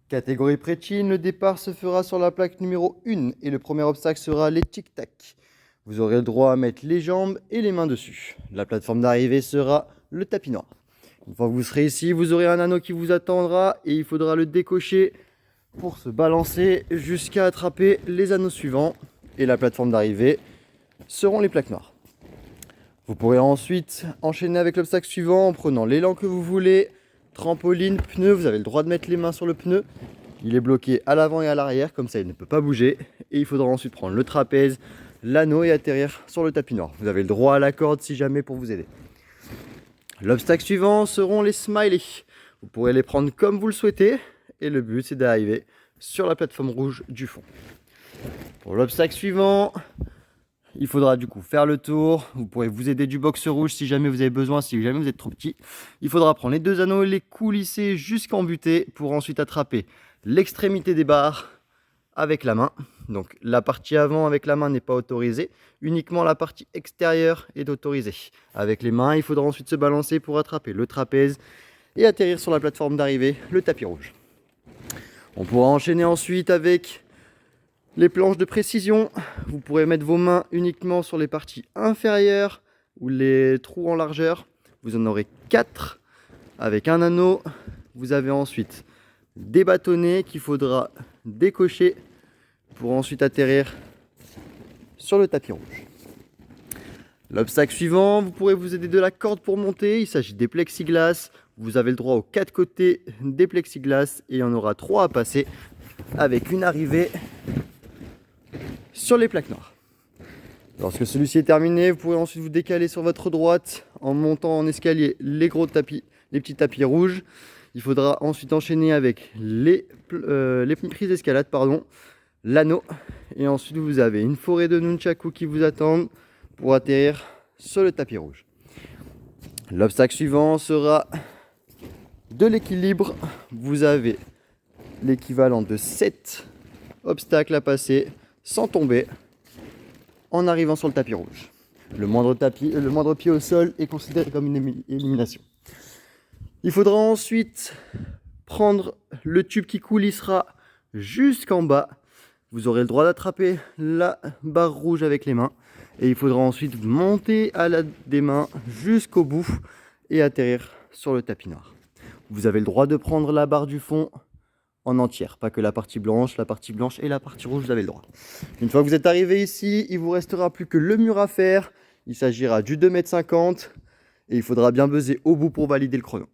Catégorie Prétine, le départ se fera sur la plaque numéro 1 et le premier obstacle sera les tic-tac. Vous aurez le droit à mettre les jambes et les mains dessus. La plateforme d'arrivée sera le tapis noir. Une fois que vous serez ici, vous aurez un anneau qui vous attendra et il faudra le décocher pour se balancer jusqu'à attraper les anneaux suivants. Et la plateforme d'arrivée seront les plaques noires. Vous pourrez ensuite enchaîner avec l'obstacle suivant en prenant l'élan que vous voulez. Trampoline, pneu, vous avez le droit de mettre les mains sur le pneu. Il est bloqué à l'avant et à l'arrière, comme ça il ne peut pas bouger. Et il faudra ensuite prendre le trapèze, l'anneau et atterrir sur le tapis noir. Vous avez le droit à la corde si jamais pour vous aider. L'obstacle suivant seront les smileys. Vous pourrez les prendre comme vous le souhaitez. Et le but c'est d'arriver sur la plateforme rouge du fond. Pour l'obstacle suivant, il faudra du coup faire le tour. Vous pourrez vous aider du box rouge si jamais vous avez besoin, si jamais vous êtes trop petit. Il faudra prendre les deux anneaux et les coulisser jusqu'en butée pour ensuite attraper l'extrémité des barres avec la main. Donc la partie avant avec la main n'est pas autorisée. Uniquement la partie extérieure est autorisée. Avec les mains, il faudra ensuite se balancer pour attraper le trapèze et atterrir sur la plateforme d'arrivée, le tapis rouge. On pourra enchaîner ensuite avec les planches de précision. Vous pourrez mettre vos mains uniquement sur les parties inférieures ou les trous en largeur. Vous en aurez 4 avec un anneau. Vous avez ensuite des bâtonnets qu'il faudra décocher pour ensuite atterrir sur le tapis rouge. L'obstacle suivant, vous pourrez vous aider de la corde pour monter. Il s'agit des plexiglas. Vous avez le droit aux 4 côtés des plexiglas et il y en aura 3 à passer avec une arrivée sur les plaques noires. Lorsque celui-ci est terminé, vous pourrez ensuite vous décaler sur votre droite en montant en escalier les gros tapis, les petits tapis rouges. Il faudra ensuite enchaîner avec les prises d'escalade, l'anneau. Et ensuite, vous avez une forêt de nunchaku qui vous attendent pour atterrir sur le tapis rouge. L'obstacle suivant sera de l'équilibre. Vous avez l'équivalent de 7 obstacles à passer sans tomber en arrivant sur le tapis rouge. Le moindre pied au sol est considéré comme une élimination. Il faudra ensuite prendre le tube qui coulissera jusqu'en bas. Vous aurez le droit d'attraper la barre rouge avec les mains. Et il faudra ensuite monter à l'aide des mains jusqu'au bout et atterrir sur le tapis noir. Vous avez le droit de prendre la barre du fond en entière, pas que la partie blanche et la partie rouge, vous avez le droit. Une fois que vous êtes arrivé ici, il vous restera plus que le mur à faire. Il s'agira du 2,50 m et il faudra bien buzzer au bout pour valider le chrono.